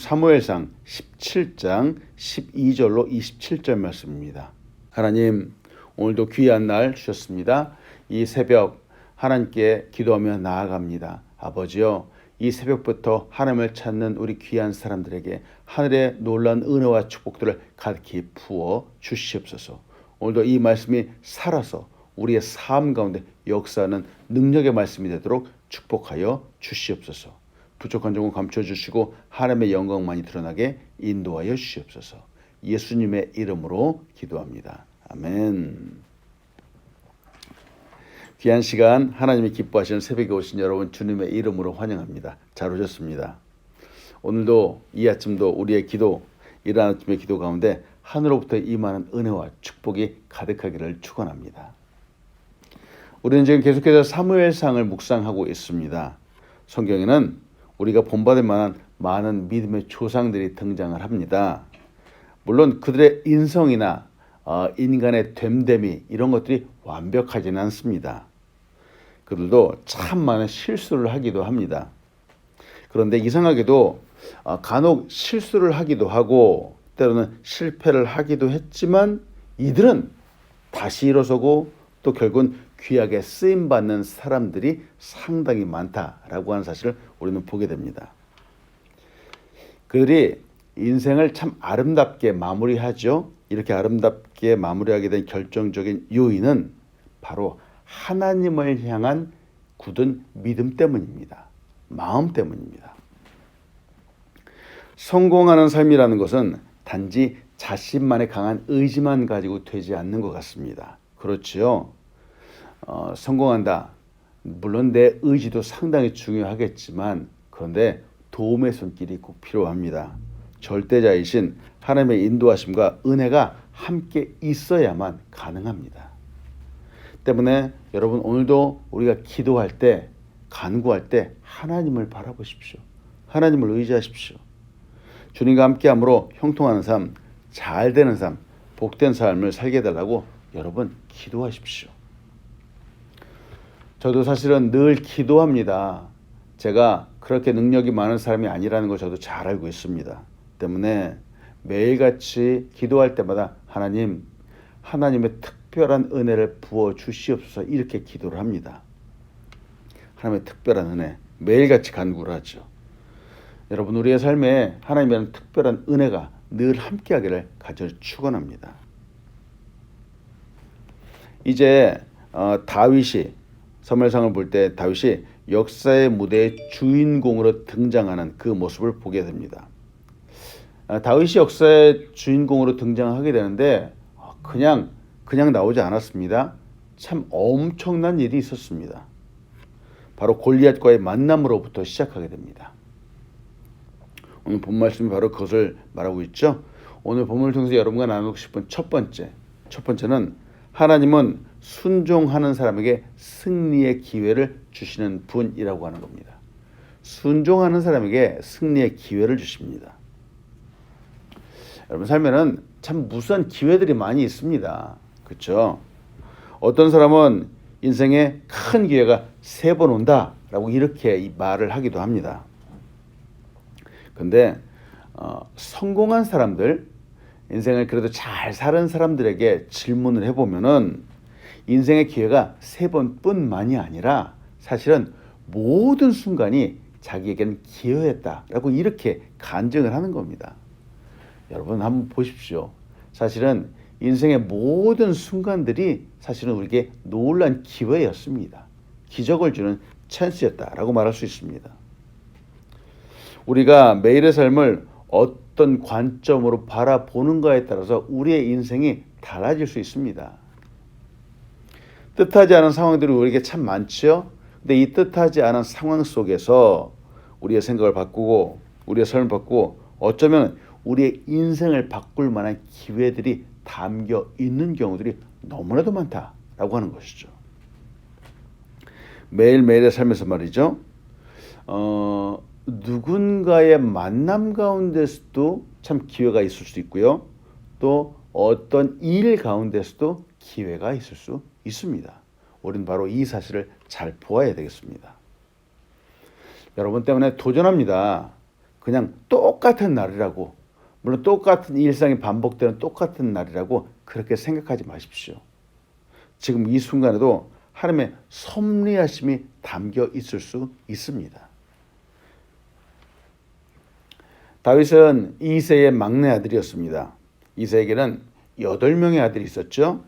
사무엘상 17장 12절로 27절 말씀입니다. 하나님, 오늘도 귀한 날 주셨습니다. 이 새벽 하나님께 기도하며 나아갑니다. 아버지요, 이 새벽부터 하나님을 찾는 우리 귀한 사람들에게 하늘의 놀라운 은혜와 축복들을 가득히 부어 주시옵소서. 오늘도 이 말씀이 살아서 우리의 삶 가운데 역사하는 능력의 말씀이 되도록 축복하여 주시옵소서. 부족한 점을 감춰주시고 하나님의 영광만이 드러나게 인도하여 주시옵소서. 예수님의 이름으로 기도합니다. 아멘. 귀한 시간 하나님이 기뻐하시는 새벽에 오신 여러분 주님의 이름으로 환영합니다. 잘 오셨습니다. 오늘도 이 아침도 우리의 기도, 이른 아침의 기도 가운데 하늘로부터 임하는 은혜와 축복이 가득하기를 축원합니다. 우리는 지금 계속해서 사무엘상을 묵상하고 있습니다. 성경에는 우리가 본받을 만한 많은 믿음의 조상들이 등장을 합니다. 물론 그들의 인성이나 인간의 됨됨이 이런 것들이 완벽하지는 않습니다. 그들도 참 많은 실수를 하기도 합니다. 그런데 이상하게도 간혹 실수를 하기도 하고 때로는 실패를 하기도 했지만 이들은 다시 일어서고 또 결국은 귀하게 쓰임받는 사람들이 상당히 많다라고 하는 사실을 우리는 보게 됩니다. 그들이 인생을 참 아름답게 마무리하죠. 이렇게 아름답게 마무리하게 된 결정적인 요인은 바로 하나님을 향한 굳은 믿음 때문입니다. 마음 때문입니다. 성공하는 삶이라는 것은 단지 자신만의 강한 의지만 가지고 되지 않는 것 같습니다. 그렇지요. 성공한다. 물론 내 의지도 상당히 중요하겠지만 그런데 도움의 손길이 꼭 필요합니다. 절대자이신 하나님의 인도하심과 은혜가 함께 있어야만 가능합니다. 때문에 여러분 오늘도 우리가 기도할 때, 간구할 때 하나님을 바라보십시오. 하나님을 의지하십시오. 주님과 함께함으로 형통하는 삶, 잘되는 삶, 복된 삶을 살게 해달라고 여러분 기도하십시오. 저도 사실은 늘 기도합니다. 제가 그렇게 능력이 많은 사람이 아니라는 걸 저도 잘 알고 있습니다. 때문에 매일같이 기도할 때마다 하나님의 특별한 은혜를 부어 주시옵소서 이렇게 기도를 합니다. 하나님의 특별한 은혜, 매일같이 간구를 하죠. 여러분 우리의 삶에 하나님의 특별한 은혜가 늘 함께하기를 간절히 축원합니다. 이제 다윗이 사무엘상을 볼 때 다윗이 역사의 무대의 주인공으로 등장하는 그 모습을 보게 됩니다. 다윗이 역사의 주인공으로 등장하게 되는데 그냥 나오지 않았습니다. 참 엄청난 일이 있었습니다. 바로 골리앗과의 만남으로부터 시작하게 됩니다. 오늘 본 말씀이 바로 그것을 말하고 있죠. 오늘 본문을 통해서 여러분과 나누고 싶은 첫 번째는 하나님은 순종하는 사람에게 승리의 기회를 주시는 분이라고 하는 겁니다. 순종하는 사람에게 승리의 기회를 주십니다. 여러분 삶에는 참 무수한 기회들이 많이 있습니다. 그렇죠? 어떤 사람은 인생에 큰 기회가 3번 온다라고 이렇게 말을 하기도 합니다. 그런데 성공한 사람들, 인생을 그래도 잘 사는 사람들에게 질문을 해보면은 인생의 기회가 3번뿐만이 아니라 사실은 모든 순간이 자기에게는 기회였다라고 이렇게 간증을 하는 겁니다. 여러분 한번 보십시오. 사실은 인생의 모든 순간들이 사실은 우리에게 놀라운 기회였습니다. 기적을 주는 찬스였다라고 말할 수 있습니다. 우리가 매일의 삶을 어떤 관점으로 바라보는가에 따라서 우리의 인생이 달라질 수 있습니다. 뜻하지 않은 상황들이 우리에게 참 많죠. 근데 이 뜻하지 않은 상황 속에서 우리의 생각을 바꾸고 우리의 삶을 바꾸고 어쩌면 우리의 인생을 바꿀 만한 기회들이 담겨 있는 경우들이 너무나도 많다라고 하는 것이죠. 매일매일의 삶에서 말이죠. 누군가의 만남 가운데서도 참 기회가 있을 수 있고요. 또 어떤 일 가운데서도 기회가 있을 수 있습니다. 우리는 바로 이 사실을 잘 보아야 되겠습니다. 여러분 때문에 도전합니다. 그냥 똑같은 날이라고, 물론 똑같은 일상이 반복되는 똑같은 날이라고 그렇게 생각하지 마십시오. 지금 이 순간에도 하나님의 섭리하심이 담겨 있을 수 있습니다. 다윗은 이새의 막내 아들이었습니다. 이새에게는 8명의 아들이 있었죠.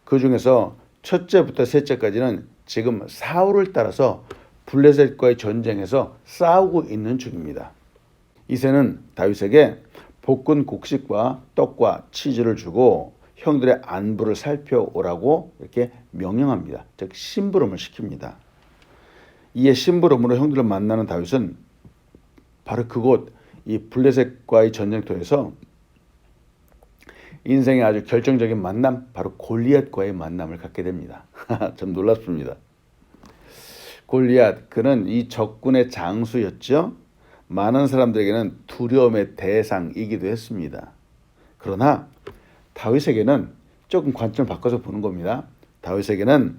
그 중에서 첫째부터 셋째까지는 지금 사울을 따라서 블레셋과의 전쟁에서 싸우고 있는 중입니다. 이새는 다윗에게 볶은 곡식과 떡과 치즈를 주고 형들의 안부를 살펴오라고 이렇게 명령합니다. 즉 심부름을 시킵니다. 이에 심부름으로 형들을 만나는 다윗은 바로 그곳 이 블레셋과의 전쟁터에서 인생의 아주 결정적인 만남, 바로 골리앗과의 만남을 갖게 됩니다. 좀 놀랍습니다. 골리앗, 그는 이 적군의 장수였죠. 많은 사람들에게는 두려움의 대상이기도 했습니다. 그러나 다윗에게는 조금 관점을 바꿔서 보는 겁니다. 다윗에게는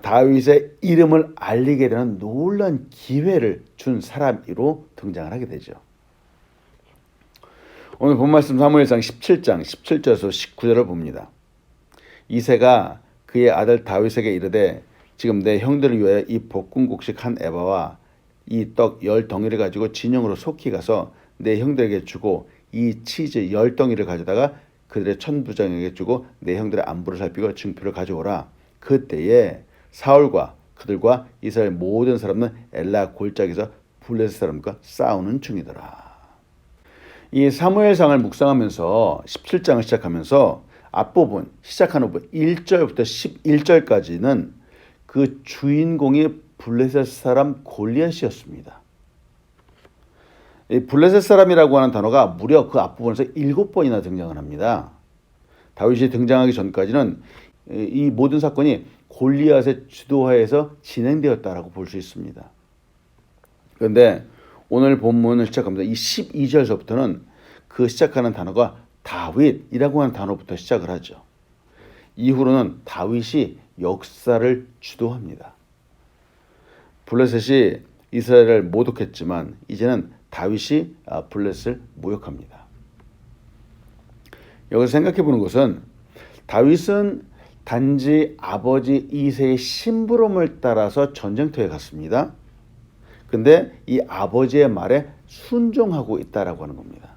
다윗의 이름을 알리게 되는 놀라운 기회를 준 사람으로 등장을 하게 되죠. 오늘 본 말씀 사무엘상 17장 17절에서 19절을 봅니다. 이새가 그의 아들 다윗에게 이르되 지금 내 형들을 위하여 이 볶은 곡식 한 에바와 이 떡 10덩이를 가지고 진영으로 속히 가서 내 형들에게 주고 이 치즈 10덩이를 가져다가 그들의 천부장에게 주고 내 형들의 안부를 살피고 증표를 가져오라. 그때에 사울과 그들과 이스라엘 모든 사람은 엘라 골짜기에서 블레셋 사람과 싸우는 중이더라. 이 사무엘상을 묵상하면서 17장을 시작하면서 앞부분 시작하는 부분 1절부터 11절까지는 그 주인공이 블레셋 사람 골리앗이었습니다. 이 블레셋 사람이라고 하는 단어가 무려 그 앞부분에서 7번이나 등장을 합니다. 다윗이 등장하기 전까지는 이 모든 사건이 골리앗의 주도하에서 진행되었다라고 볼 수 있습니다. 그런데 오늘 본문을 시작합니다. 이 12절서부터는 그 시작하는 단어가 다윗이라고 하는 단어부터 시작을 하죠. 이후로는 다윗이 역사를 주도합니다. 블레셋이 이스라엘을 모독했지만 이제는 다윗이 블레셋을 모욕합니다. 여기서 생각해 보는 것은 다윗은 단지 아버지 이새의 심부름을 따라서 전쟁터에 갔습니다. 근데 이 아버지의 말에 순종하고 있다라고 하는 겁니다.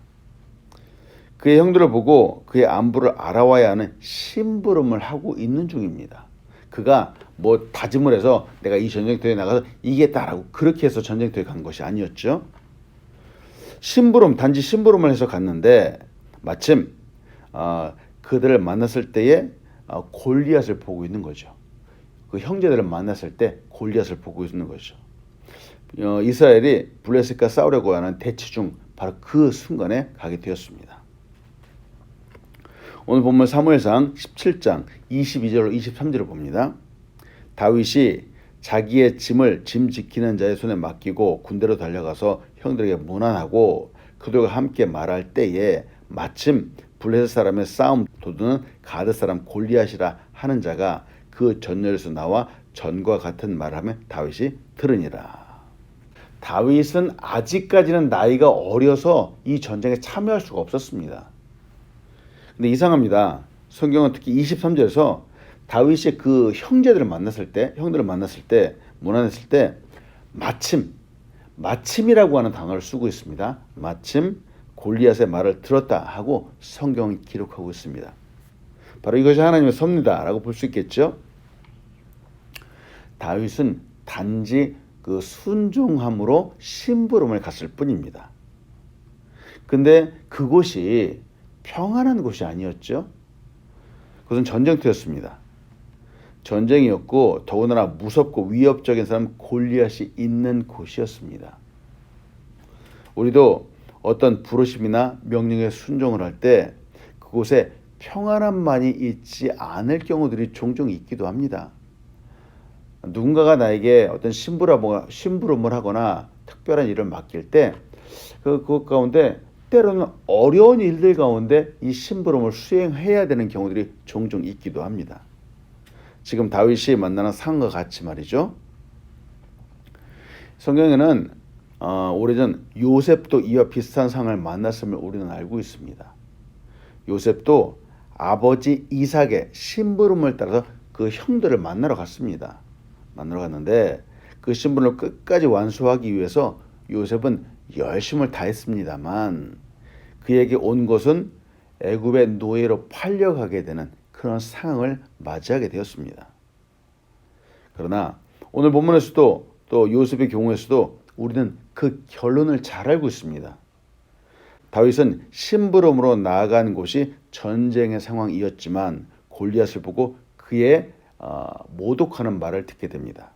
그의 형들을 보고 그의 안부를 알아와야 하는 심부름을 하고 있는 중입니다. 그가 뭐 다짐을 해서 내가 이 전쟁터에 나가서 이기겠다라고 그렇게 해서 전쟁터에 간 것이 아니었죠. 심부름, 단지 심부름을 해서 갔는데 마침 그들을 만났을 때에 골리앗을 보고 있는 거죠. 그 형제들을 만났을 때 골리앗을 보고 있는 거죠. 이스라엘이 블레셋과 싸우려고 하는 대치 중 바로 그 순간에 가게 되었습니다. 오늘 본문 사무엘상 17장 22절로 23절을 봅니다. 다윗이 자기의 짐 지키는 자의 손에 맡기고 군대로 달려가서 형들에게 문안하고 그들과 함께 말할 때에 마침 블레셋 사람의 싸움 도두는 가드 사람 골리앗이라 하는 자가 그 전열에서 나와 전과 같은 말을 하며 다윗이 들으니라. 다윗은 아직까지는 나이가 어려서 이 전쟁에 참여할 수가 없었습니다. 근데 이상합니다. 성경은 특히 23절에서 다윗이 그 형들을 만났을 때 문안했을 때 마침이라고 하는 단어를 쓰고 있습니다. 마침 골리앗의 말을 들었다 하고 성경이 기록하고 있습니다. 바로 이것이 하나님의 섭리다라고 볼 수 있겠죠. 다윗은 단지 그 순종함으로 심부름을 갔을 뿐입니다. 근데 그곳이 평안한 곳이 아니었죠. 그것은 전쟁터였습니다. 전쟁이었고 더군다나 무섭고 위협적인 사람 골리앗이 있는 곳이었습니다. 우리도 어떤 부르심이나 명령에 순종을 할 때 그곳에 평안함만이 있지 않을 경우들이 종종 있기도 합니다. 누군가가 나에게 어떤 심부름을 하거나 특별한 일을 맡길 때 그것 가운데 때로는 어려운 일들 가운데 이 심부름을 수행해야 되는 경우들이 종종 있기도 합니다. 지금 다윗이 만나는 상황과 같이 말이죠. 성경에는 오래전 요셉도 이와 비슷한 상황을 만났음을 우리는 알고 있습니다. 요셉도 아버지 이삭의 심부름을 따라서 그 형들을 만나러 갔습니다. 만나러 갔는데 그 심부름을 끝까지 완수하기 위해서 요셉은 열심을 다했습니다만 그에게 온 것은 애굽의 노예로 팔려가게 되는 그런 상황을 맞이하게 되었습니다. 그러나 오늘 본문에서도 또 요셉의 경우에서도 우리는 그 결론을 잘 알고 있습니다. 다윗은 심부름으로 나아간 곳이 전쟁의 상황이었지만 골리앗을 보고 그의 모독하는 말을 듣게 됩니다.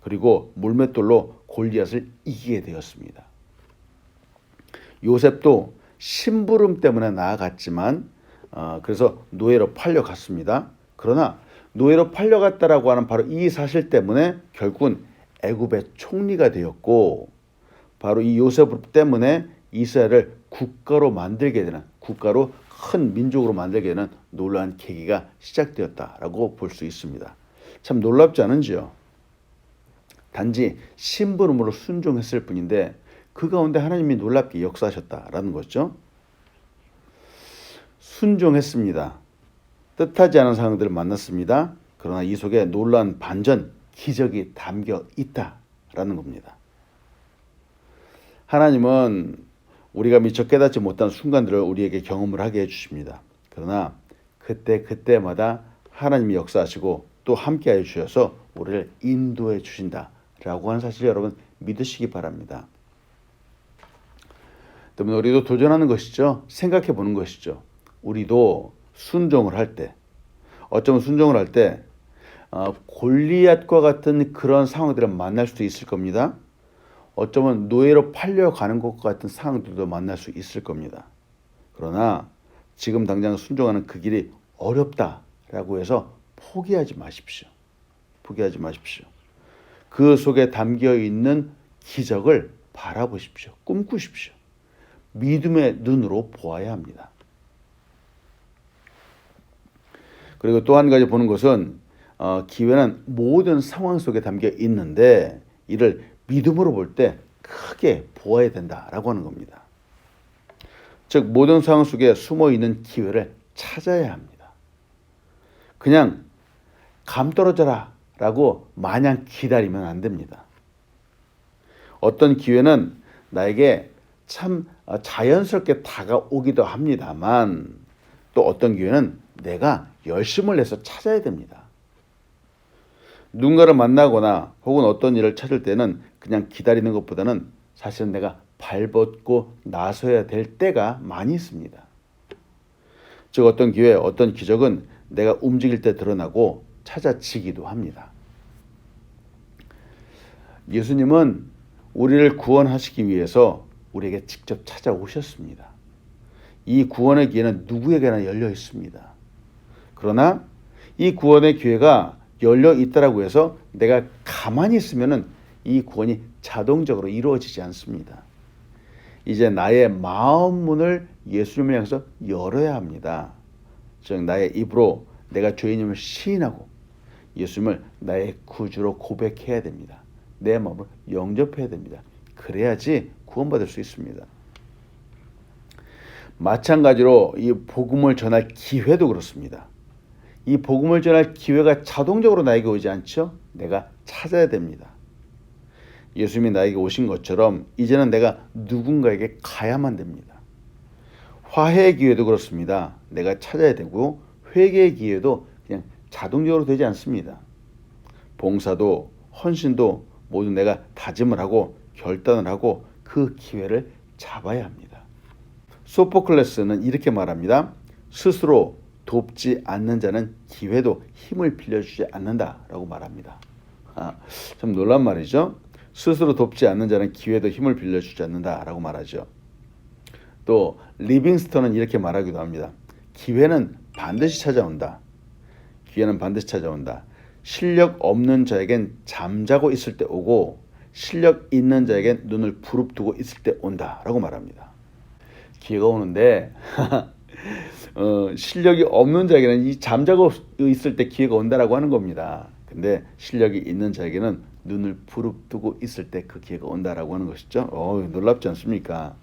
그리고 물맷돌로 골리앗을 이기게 되었습니다. 요셉도 심부름 때문에 나아갔지만 그래서 노예로 팔려갔습니다. 그러나 노예로 팔려갔다라고 하는 바로 이 사실 때문에 결국은 애굽의 총리가 되었고 바로 이 요셉 때문에 이스라엘을 국가로 만들게 되는 국가로 큰 민족으로 만들게 되는 놀라운 계기가 시작되었다라고 볼 수 있습니다. 참 놀랍지 않은지요? 단지 심부름으로 순종했을 뿐인데 그 가운데 하나님이 놀랍게 역사하셨다라는 거죠. 순종했습니다. 뜻하지 않은 상황들을 만났습니다. 그러나 이 속에 놀라운 반전, 기적이 담겨 있다라는 겁니다. 하나님은 우리가 미처 깨닫지 못한 순간들을 우리에게 경험을 하게 해주십니다. 그러나 그때마다 하나님이 역사하시고 또 함께하여 주셔서 우리를 인도해 주신다라고 하는 사실 여러분 믿으시기 바랍니다. 때문에 우리도 도전하는 것이죠. 생각해 보는 것이죠. 우리도 순종을 할 때, 어쩌면 순종을 할 때 골리앗과 같은 그런 상황들을 만날 수도 있을 겁니다. 어쩌면 노예로 팔려가는 것과 같은 상황들도 만날 수 있을 겁니다. 그러나 지금 당장 순종하는 그 길이 어렵다라고 해서 포기하지 마십시오. 포기하지 마십시오. 그 속에 담겨 있는 기적을 바라보십시오. 꿈꾸십시오. 믿음의 눈으로 보아야 합니다. 그리고 또 한 가지 보는 것은 기회는 모든 상황 속에 담겨 있는데 이를 믿음으로 볼 때 크게 보아야 된다라고 하는 겁니다. 즉 모든 상황 속에 숨어 있는 기회를 찾아야 합니다. 그냥 감 떨어져라 라고 마냥 기다리면 안 됩니다. 어떤 기회는 나에게 참 자연스럽게 다가오기도 합니다만 또 어떤 기회는 내가 열심을 내서 찾아야 됩니다. 누군가를 만나거나 혹은 어떤 일을 찾을 때는 그냥 기다리는 것보다는 사실은 내가 발벗고 나서야 될 때가 많이 있습니다. 즉 어떤 기회, 어떤 기적은 내가 움직일 때 드러나고 찾아지기도 합니다. 예수님은 우리를 구원하시기 위해서 우리에게 직접 찾아오셨습니다. 이 구원의 기회는 누구에게나 열려 있습니다. 그러나 이 구원의 기회가 열려 있다라고 해서 내가 가만히 있으면은 이 구원이 자동적으로 이루어지지 않습니다. 이제 나의 마음 문을 예수님을 향해서 열어야 합니다. 즉 나의 입으로 내가 죄인임을 시인하고 예수님을 나의 구주로 고백해야 됩니다. 내 마음을 영접해야 됩니다. 그래야지 구원받을 수 있습니다. 마찬가지로 이 복음을 전할 기회도 그렇습니다. 이 복음을 전할 기회가 자동적으로 나에게 오지 않죠? 내가 찾아야 됩니다. 예수님이 나에게 오신 것처럼 이제는 내가 누군가에게 가야만 됩니다. 화해의 기회도 그렇습니다. 내가 찾아야 되고 회개의 기회도 그냥 자동적으로 되지 않습니다. 봉사도 헌신도 모두 내가 다짐을 하고 결단을 하고 그 기회를 잡아야 합니다. 소포클레스는 이렇게 말합니다. 스스로 돕지 않는 자는 기회도 힘을 빌려주지 않는다라고 말합니다. 참 놀란 말이죠. 스스로 돕지 않는 자는 기회도 힘을 빌려주지 않는다라고 말하죠. 또 리빙스턴은 이렇게 말하기도 합니다. 기회는 반드시 찾아온다. 기회는 반드시 찾아온다. 실력 없는 자에겐 잠자고 있을 때 오고 실력 있는 자에겐 눈을 부릅뜨고 있을 때 온다라고 말합니다. 기회가 오는데 실력이 없는 자에게는 이 잠자고 있을 때 기회가 온다라고 하는 겁니다. 근데 실력이 있는 자에게는 눈을 부릅뜨고 있을 때 그 기회가 온다라고 하는 것이죠. 놀랍지 않습니까?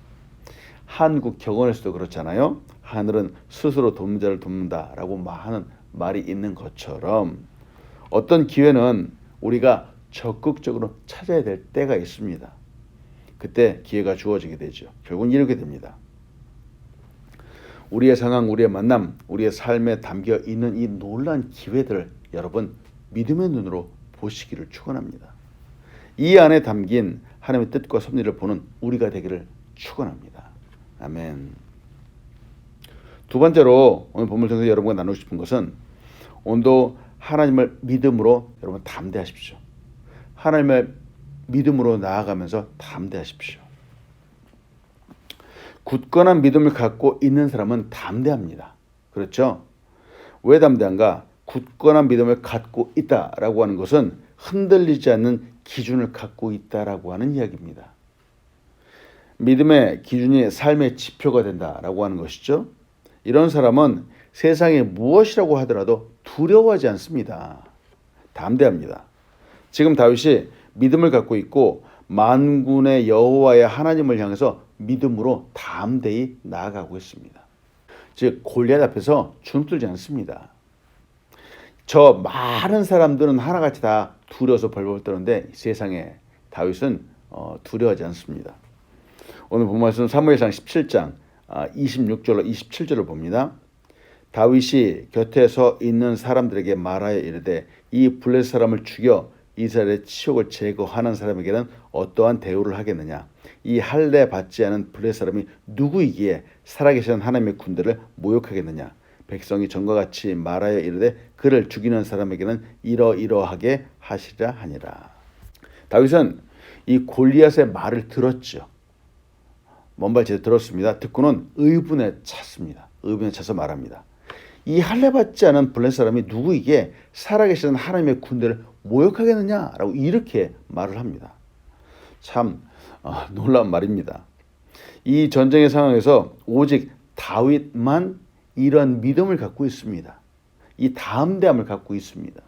한국 격언에서도 그렇잖아요. 하늘은 스스로 돕는 자를 돕는다라고 하는 말이 있는 것처럼 어떤 기회는 우리가 적극적으로 찾아야 될 때가 있습니다. 그때 기회가 주어지게 되죠. 결국은 이렇게 됩니다. 우리의 상황, 우리의 만남, 우리의 삶에 담겨 있는 이 놀라운 기회들을 여러분 믿음의 눈으로 보시기를 축원합니다. 이 안에 담긴 하나님의 뜻과 섭리를 보는 우리가 되기를 축원합니다. 아멘. 두 번째로 오늘 본문을 통해서 여러분과 나누고 싶은 것은 오늘도 하나님을 믿음으로 여러분 담대하십시오. 하나님의 믿음으로 나아가면서 담대하십시오. 굳건한 믿음을 갖고 있는 사람은 담대합니다. 그렇죠? 왜 담대한가? 굳건한 믿음을 갖고 있다라고 하는 것은 흔들리지 않는 기준을 갖고 있다라고 하는 이야기입니다. 믿음의 기준이 삶의 지표가 된다라고 하는 것이죠. 이런 사람은 세상에 무엇이라고 하더라도 두려워하지 않습니다. 담대합니다. 지금 다윗이 믿음을 갖고 있고 만군의 여호와의 하나님을 향해서 믿음으로 담대히 나아가고 있습니다. 즉 골리앗 앞에서 주눅들지 않습니다. 저 많은 사람들은 하나같이 다 두려워서 벌벌 떠는데 세상에 다윗은 두려워하지 않습니다. 오늘 본 말씀 사무엘상 17장 26절로 27절을 봅니다. 다윗이 곁에 서 있는 사람들에게 말하여 이르되 이 블레셋 사람을 죽여 이스라엘의 치욕을 제거하는 사람에게는 어떠한 대우를 하겠느냐. 이 할례 받지 않은 블레셋 사람이 누구이기에 살아계신 하나님의 군대를 모욕하겠느냐. 백성이 전과 같이 말하여 이르되 그를 죽이는 사람에게는 이러이러하게 하시리라 하니라. 다윗은 이 골리앗의 말을 들었죠. 먼발 제대로 들었습니다. 듣고는 의분에 찼습니다. 의분에 차서 말합니다. 이 할례 받지 않은 블레셋 사람이 누구이기에 살아계시는 하나님의 군대를 모욕하겠느냐라고 이렇게 말을 합니다. 참 놀라운 말입니다. 이 전쟁의 상황에서 오직 다윗만 이런 믿음을 갖고 있습니다. 이 담대함을 갖고 있습니다.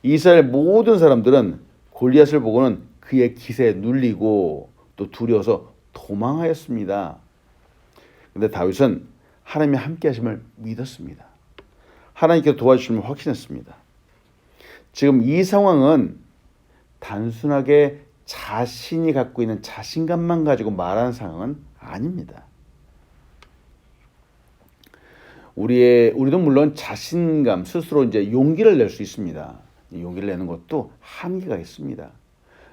이스라엘 모든 사람들은 골리앗을 보고는 그의 기세에 눌리고 또 두려워서 도망하였습니다. 그런데 다윗은 하나님의 함께 하심을 믿었습니다. 하나님께서 도와주심을 확신했습니다. 지금 이 상황은 단순하게 자신이 갖고 있는 자신감만 가지고 말하는 상황은 아닙니다. 우리도 물론 자신감, 스스로 이제 용기를 낼 수 있습니다. 용기를 내는 것도 한계가 있습니다.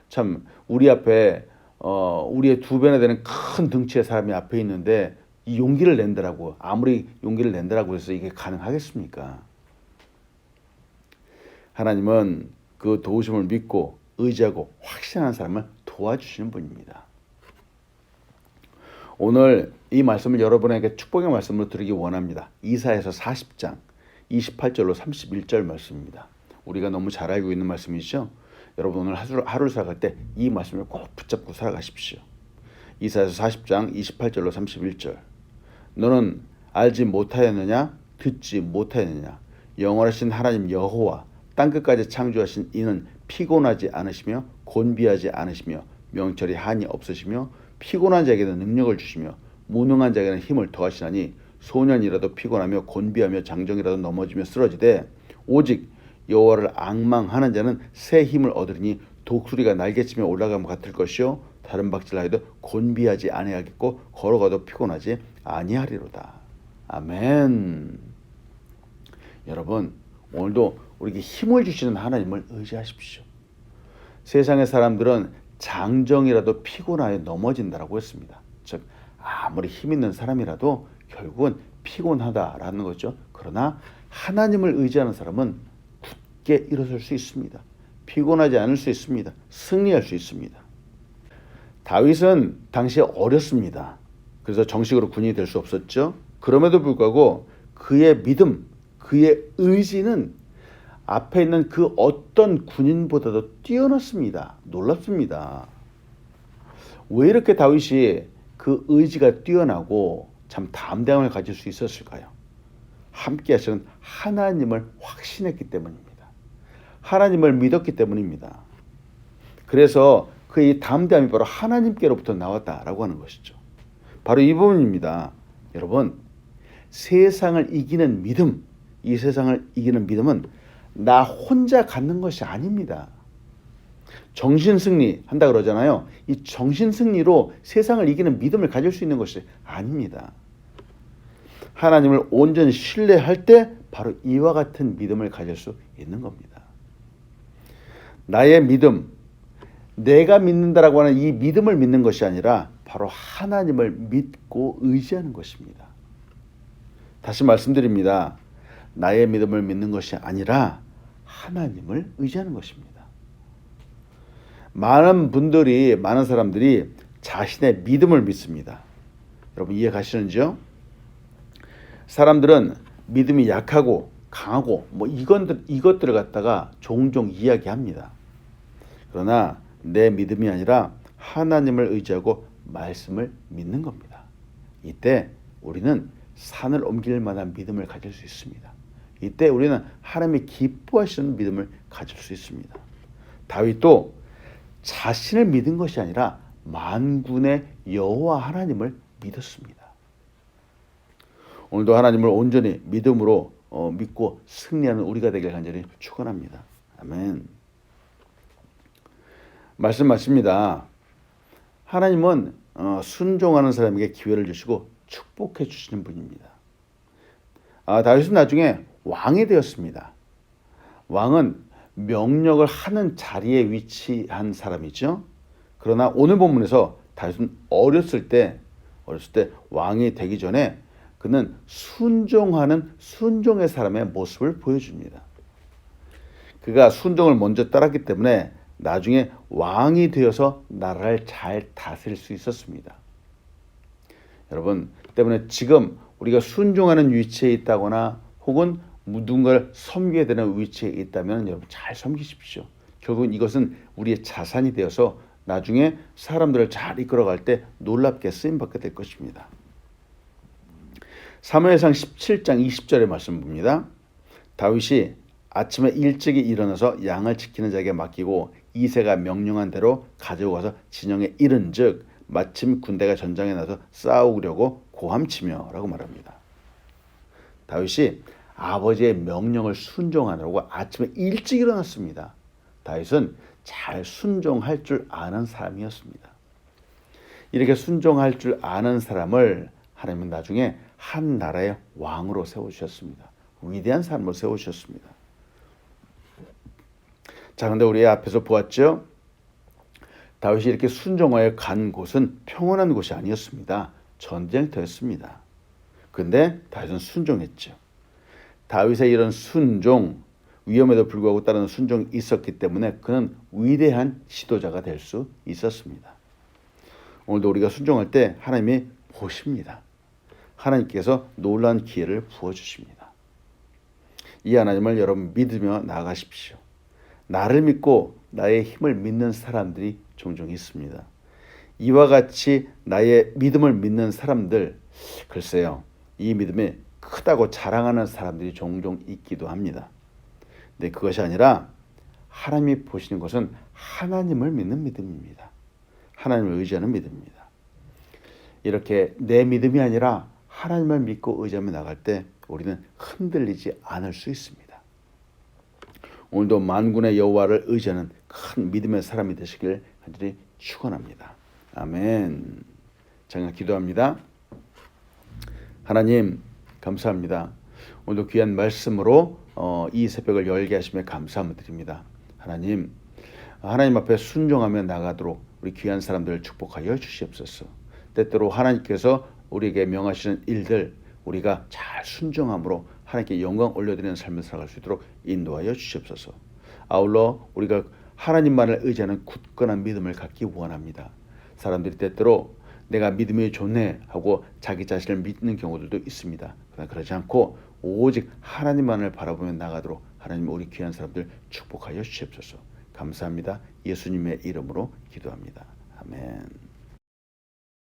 참 우리 앞에 우리의 두 배나 되는 큰 덩치의 사람이 앞에 있는데 이 용기를 낸다라고 아무리 용기를 낸다라고 해서 이게 가능하겠습니까? 하나님은 그 도우심을 믿고 의지하고 확신하는 사람을 도와주시는 분입니다. 오늘 이 말씀을 여러분에게 축복의 말씀으로 드리기 원합니다. 이사야서 40장 28절로 31절 말씀입니다. 우리가 너무 잘 알고 있는 말씀이죠. 여러분 오늘 하루를 살아갈 때 이 말씀을 꼭 붙잡고 살아가십시오. 이사야서 40장 28절로 31절. 너는 알지 못하였느냐? 듣지 못하였느냐? 영원하신 하나님 여호와 땅끝까지 창조하신 이는 피곤하지 않으시며 곤비하지 않으시며 명철이 한이 없으시며 피곤한 자에게는 능력을 주시며 무능한 자에게는 힘을 더하시나니 소년이라도 피곤하며 곤비하며 장정이라도 넘어지며 쓰러지되 오직 여호와를 앙망하는 자는 새 힘을 얻으리니 독수리가 날개치며 올라가면 같을 것이요 다른 박질하여도 곤비하지 아니하겠고 걸어가도 피곤하지 아니하리로다. 아멘. 여러분 오늘도 우리에게 힘을 주시는 하나님을 의지하십시오. 세상의 사람들은 장정이라도 피곤하여 넘어진다라고 했습니다. 즉 아무리 힘 있는 사람이라도 결국은 피곤하다라는 거죠. 그러나 하나님을 의지하는 사람은 굳게 일어설 수 있습니다. 피곤하지 않을 수 있습니다. 승리할 수 있습니다. 다윗은 당시에 어렸습니다. 그래서 정식으로 군인이 될 수 없었죠. 그럼에도 불구하고 그의 믿음, 그의 의지는 앞에 있는 그 어떤 군인보다도 뛰어났습니다. 놀랍습니다. 왜 이렇게 다윗이 그 의지가 뛰어나고 참 담대함을 가질 수 있었을까요? 함께 하시는 하나님을 확신했기 때문입니다. 하나님을 믿었기 때문입니다. 그래서 그 이 담대함이 바로 하나님께로부터 나왔다라고 하는 것이죠. 바로 이 부분입니다. 여러분, 세상을 이기는 믿음, 이 세상을 이기는 믿음은 나 혼자 갖는 것이 아닙니다. 정신승리 한다 그러잖아요. 이 정신승리로 세상을 이기는 믿음을 가질 수 있는 것이 아닙니다. 하나님을 온전히 신뢰할 때 바로 이와 같은 믿음을 가질 수 있는 겁니다. 나의 믿음, 내가 믿는다라고 하는 이 믿음을 믿는 것이 아니라 바로 하나님을 믿고 의지하는 것입니다. 다시 말씀드립니다. 나의 믿음을 믿는 것이 아니라 하나님을 의지하는 것입니다. 많은 사람들이 자신의 믿음을 믿습니다. 여러분 이해 가시는지요? 사람들은 믿음이 약하고 강하고 이것들을 갖다가 종종 이야기합니다. 그러나 내 믿음이 아니라 하나님을 의지하고 말씀을 믿는 겁니다. 이때 우리는 산을 옮길 만한 믿음을 가질 수 있습니다. 이때 우리는 하나님이 기뻐하시는 믿음을 가질 수 있습니다. 다윗도 자신을 믿은 것이 아니라 만군의 여호와 하나님을 믿었습니다. 오늘도 하나님을 온전히 믿음으로 믿고 승리하는 우리가 되길 간절히 축원합니다. 아멘. 말씀 맞습니다. 하나님은 순종하는 사람에게 기회를 주시고 축복해 주시는 분입니다. 다윗은 나중에 왕이 되었습니다. 왕은 명령을 하는 자리에 위치한 사람이죠. 그러나 오늘 본문에서 다윗은 어렸을 때 왕이 되기 전에 그는 순종하는 순종의 사람의 모습을 보여줍니다. 그가 순종을 먼저 따랐기 때문에 나중에 왕이 되어서 나라를 잘 다스릴 수 있었습니다. 여러분, 때문에 지금 우리가 순종하는 위치에 있다거나 혹은 누군가를 섬겨야 되는 위치에 있다면 여러분 잘 섬기십시오. 결국은 이것은 우리의 자산이 되어서 나중에 사람들을 잘 이끌어갈 때 놀랍게 쓰임받게 될 것입니다. 사무엘상 17장 20절의 말씀 봅니다. 다윗이 아침에 일찍이 일어나서 양을 지키는 자에게 맡기고 이새가 명령한 대로 가지고 가서 진영에 이른즉 마침 군대가 전장에 나서 싸우려고 고함치며 라고 말합니다. 다윗이 아버지의 명령을 순종하느라고 아침에 일찍 일어났습니다. 다윗은 잘 순종할 줄 아는 사람이었습니다. 이렇게 순종할 줄 아는 사람을 하나님은 나중에 한 나라의 왕으로 세우셨습니다. 위대한 사람으로 세우셨습니다. 자, 그런데 우리 앞에서 보았죠? 다윗이 이렇게 순종하여 간 곳은 평온한 곳이 아니었습니다. 전쟁터였습니다. 그런데 다윗은 순종했죠. 다윗의 이런 순종, 위험에도 불구하고 따르는 순종이 있었기 때문에 그는 위대한 지도자가 될 수 있었습니다. 오늘도 우리가 순종할 때 하나님이 보십니다. 하나님께서 놀라운 기회를 부어주십니다. 이 하나님을 여러분 믿으며 나아가십시오. 나를 믿고 나의 힘을 믿는 사람들이 종종 있습니다. 이와 같이 나의 믿음을 믿는 사람들, 글쎄요, 이 믿음이 크다고 자랑하는 사람들이 종종 있기도 합니다. 근데 그것이 아니라 하나님이 보시는 것은 하나님을 믿는 믿음입니다. 하나님을 의지하는 믿음입니다. 이렇게 내 믿음이 아니라 하나님을 믿고 의지하며 나갈 때 우리는 흔들리지 않을 수 있습니다. 오늘도 만군의 여호와를 의지하는 큰 믿음의 사람이 되시길 간절히 축원합니다. 아멘. 제가 기도합니다. 하나님 감사합니다. 오늘도 귀한 말씀으로 이 새벽을 열게 하시며 감사함을 드립니다. 하나님 앞에 순종하며 나가도록 우리 귀한 사람들을 축복하여 주시옵소서. 때때로 하나님께서 우리에게 명하시는 일들 우리가 잘 순종함으로 하나님께 영광 올려드리는 삶을 살아갈 수 있도록 인도하여 주시옵소서. 아울러 우리가 하나님만을 의지하는 굳건한 믿음을 갖기 원합니다. 사람들이 때때로 내가 믿음이 좋네 하고 자기 자신을 믿는 경우들도 있습니다. 그러나 그러지 않고 오직 하나님만을 바라보며 나가도록 하나님 우리 귀한 사람들 축복하여 주시옵소서. 감사합니다. 예수님의 이름으로 기도합니다. 아멘.